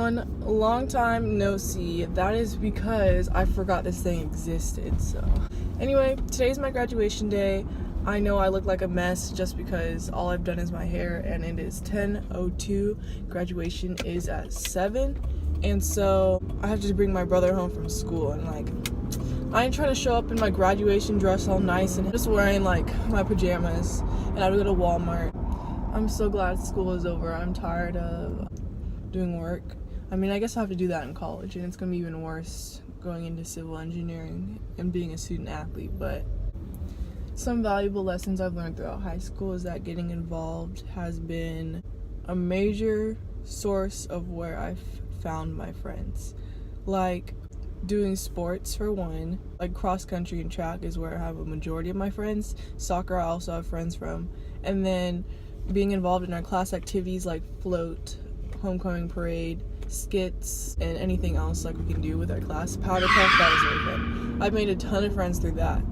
everyone, long time no see. That is because I forgot this thing existed. So anyway, today's my graduation day. I know I look like a mess just because all I've done is my hair, and it is 10:02. Graduation is at 7, and so I have to bring my brother home from school, and I ain't trying to show up in my graduation dress all nice and just wearing my pajamas, and I have to go to Walmart. I'm so glad school is over. I'm tired of doing work. I mean, I guess I have to do that in college, and it's gonna be even worse going into civil engineering and being a student athlete. But some valuable lessons I've learned throughout high school is that getting involved has been a major source of where I've found my friends. Like doing sports, for one, like cross country and track is where I have a majority of my friends. Soccer I also have friends from. And then being involved in our class activities like float, homecoming parade, skits, and anything else we can do with our class. Powder puff, that was really fun. I've made a ton of friends through that.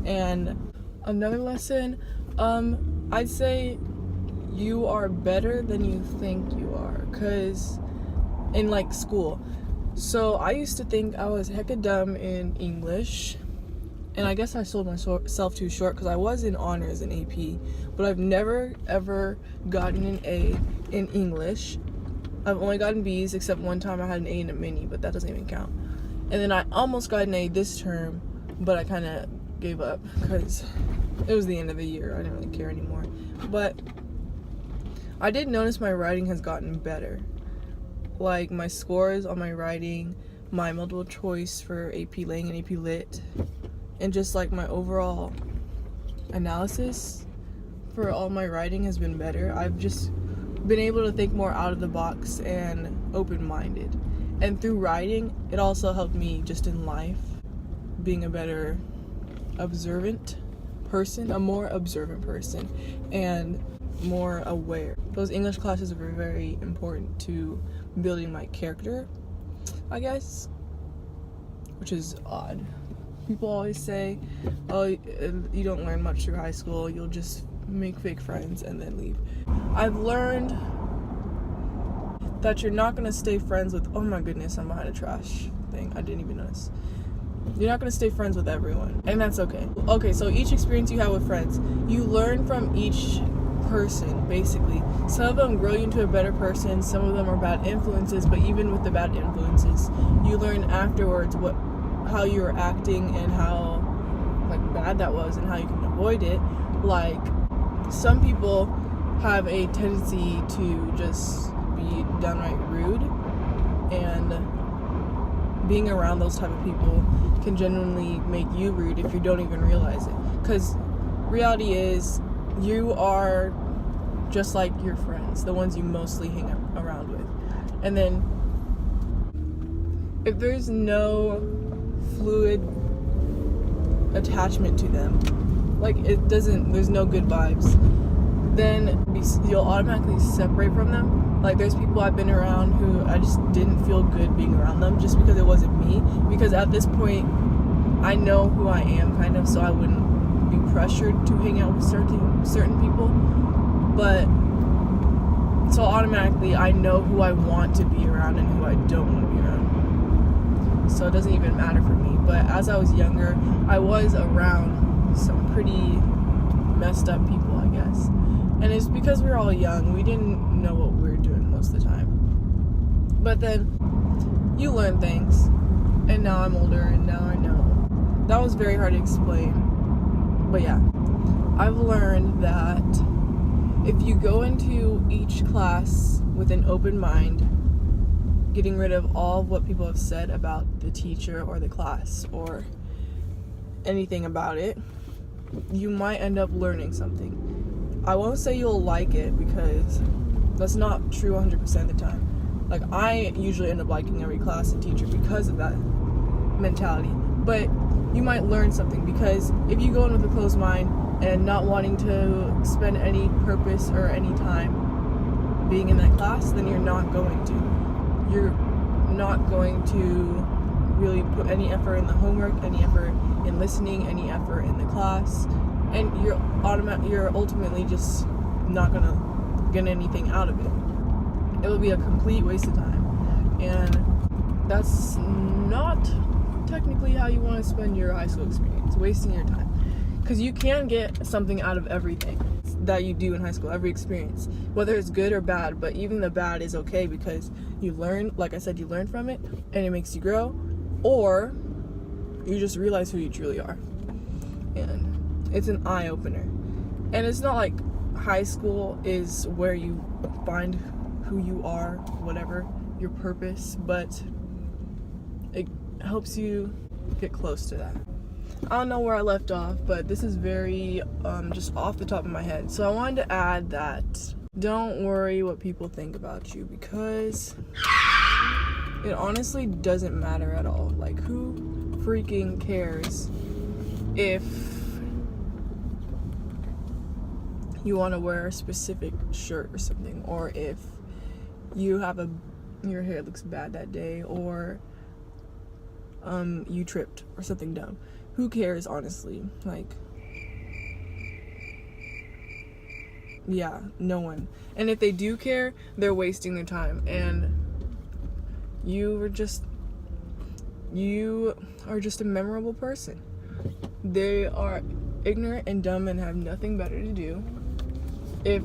And another lesson, I'd say you are better than you think you are, because in school. So I used to think I was hecka dumb in English, and I guess I sold myself too short because I was in honors in AP, but I've never ever gotten an A in English. I've only gotten B's, except one time I had an A in a mini, but that doesn't even count. And then I almost got an A this term, but I kind of gave up because it was the end of the year. I didn't really care anymore. But I did notice my writing has gotten better. My scores on my writing, my multiple choice for AP Lang and AP Lit, and just my overall analysis for all my writing has been better. I've just been able to think more out of the box and open-minded. And through writing, it also helped me just in life, being a better observant person, a more observant person, and more aware. Those English classes were very important to building my character, I guess, which is odd. People always say, oh, you don't learn much through high school, you'll just make fake friends and then leave. I've learned that you're not going to stay friends with, oh my goodness, I'm behind a trash thing, I didn't even notice. You're not going to stay friends with everyone, and that's okay. Okay, so each experience you have with friends, you learn from each person, basically. Some of them grow you into a better person, some of them are bad influences, but even with the bad influences, you learn afterwards how you were acting and how bad that was and how you can avoid it. Some people have a tendency to just be downright rude, and being around those type of people can genuinely make you rude if you don't even realize it. Because reality is, you are just like your friends, the ones you mostly hang around with. And then if there's no fluid attachment to them, there's no good vibes, then you'll automatically separate from them. There's people I've been around who I just didn't feel good being around them just because it wasn't me. Because at this point, I know who I am, kind of, so I wouldn't be pressured to hang out with certain people. But so automatically, I know who I want to be around and who I don't want to be around. So it doesn't even matter for me. But as I was younger, I was around some pretty messed up people, I guess. And it's because we were all young. We didn't know what we were doing most of the time. But then you learn things. And now I'm older, and now I know. That was very hard to explain. But yeah, I've learned that if you go into each class with an open mind, getting rid of all of what people have said about the teacher or the class or anything about it, you might end up learning something. I won't say you'll like it, because that's not true 100% of the time. I usually end up liking every class and teacher because of that mentality. But you might learn something, because if you go in with a closed mind and not wanting to spend any purpose or any time being in that class, then you're not going to. You're not going to really put any effort in the homework, any effort in listening, any effort in the class, and you're ultimately just not gonna get anything out of it. It will be a complete waste of time. And that's not technically how you want to spend your high school experience, wasting your time. Because you can get something out of everything that you do in high school, every experience, whether it's good or bad. But even the bad is okay because you learn, like I said, you learn from it and it makes you grow, or you just realize who you truly are. And it's an eye-opener. And it's not like high school is where you find who you are, whatever your purpose, but it helps you get close to that. I don't know where I left off, but this is very just off the top of my head. So I wanted to add that don't worry what people think about you, because it honestly doesn't matter at all. Like, who freaking cares if you want to wear a specific shirt or something, or if you have your hair looks bad that day, or you tripped or something dumb. Who cares, honestly? Like, yeah, no one. And if they do care, they're wasting their time. And you are just a memorable person. They are ignorant and dumb and have nothing better to do if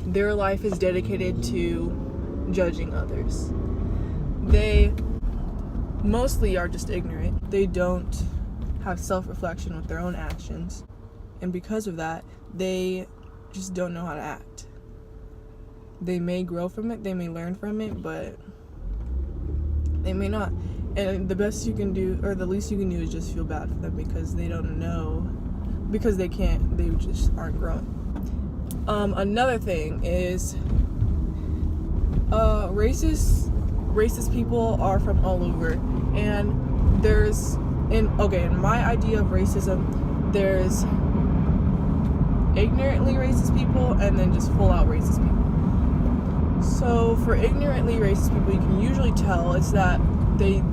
their life is dedicated to judging others. They mostly are just ignorant. They don't have self-reflection with their own actions, and because of that, they just don't know how to act. They may grow from it, they may learn from it, but they may not. And the best you can do, or the least you can do, is just feel bad for them because they don't know, because they can't, they just aren't growing. Another thing is racist people are from all over, and there's in my idea of racism, there's ignorantly racist people and then just full out racist people. So for ignorantly racist people, you can usually tell it's that they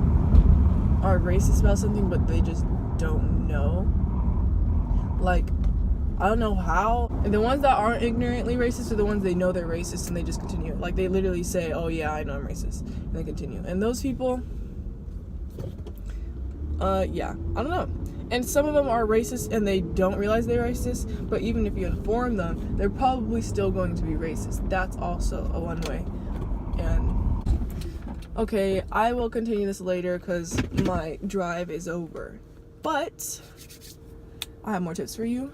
are racist about something, but they just don't know. Like, I don't know how. And the ones that aren't ignorantly racist are the ones they know they're racist and they just continue. Like, they literally say, oh yeah, I know I'm racist, and they continue. And those people, yeah, I don't know. And some of them are racist and they don't realize they're racist, but even if you inform them, they're probably still going to be racist. That's also a one way. And okay, I will continue this later because my drive is over. But I have more tips for you.